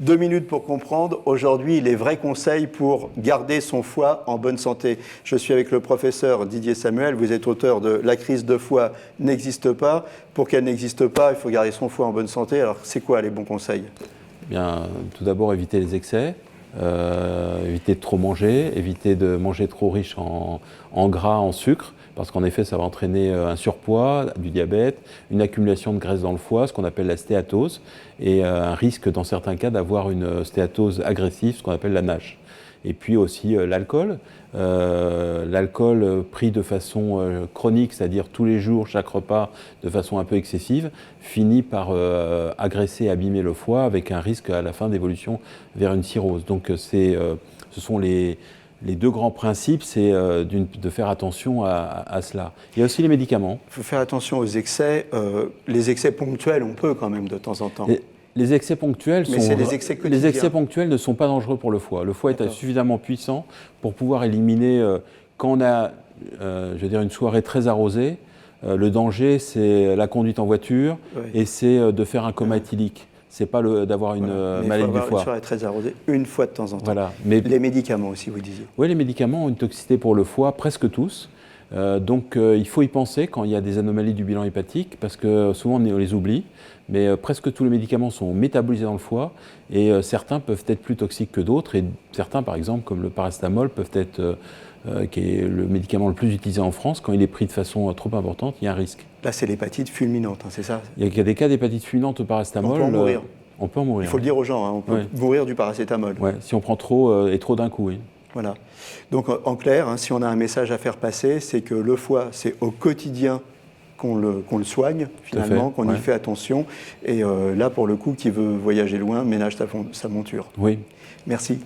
2 minutes pour comprendre, aujourd'hui, les vrais conseils pour garder son foie en bonne santé. Je suis avec le professeur Didier Samuel, vous êtes auteur de La crise de foie n'existe pas. Pour qu'elle n'existe pas, il faut garder son foie en bonne santé. Alors, c'est quoi les bons conseils? Bien, tout d'abord, éviter les excès, éviter de trop manger, éviter de manger trop riche en gras, en sucre, parce qu'en effet, ça va entraîner un surpoids, du diabète, une accumulation de graisse dans le foie, ce qu'on appelle la stéatose, et un risque, dans certains cas, d'avoir une stéatose agressive, ce qu'on appelle la NASH. Et puis aussi l'alcool. L'alcool pris de façon chronique, c'est-à-dire tous les jours, chaque repas, de façon un peu excessive, finit par agresser et abîmer le foie avec un risque à la fin d'évolution vers une cirrhose. Donc ce sont les deux grands principes, c'est de faire attention à cela. Il y a aussi les médicaments. Il faut faire attention aux excès. Les excès ponctuels, on peut quand même de temps en temps. Les excès ponctuels les excès ponctuels ne sont pas dangereux pour le foie. Le foie est suffisamment puissant pour pouvoir éliminer, quand on a une soirée très arrosée, le danger c'est la conduite en voiture et c'est de faire un coma éthylique. C'est pas d'avoir une maladie du foie. Une soirée très arrosée, une fois de temps en temps. Voilà. Mais les médicaments aussi, vous disiez. Oui, les médicaments ont une toxicité pour le foie, presque tous. Donc il faut y penser quand il y a des anomalies du bilan hépatique, parce que souvent on les oublie, mais presque tous les médicaments sont métabolisés dans le foie, et certains peuvent être plus toxiques que d'autres, et certains par exemple, comme le paracétamol, peuvent être, qui est le médicament le plus utilisé en France, quand il est pris de façon trop importante, il y a un risque. Là c'est l'hépatite fulminante, hein, c'est ça? Il y a des cas d'hépatite fulminante au paracétamol. On peut en mourir. On peut en mourir. Il faut le dire aux gens, hein, on peut mourir du paracétamol. Ouais, si on prend trop et trop d'un coup, oui. Voilà. Donc en clair, hein, si on a un message à faire passer, c'est que le foie, c'est au quotidien qu'on le soigne, finalement, qu'on y fait attention. Et là, pour le coup, qui veut voyager loin, ménage sa monture. Oui. Merci.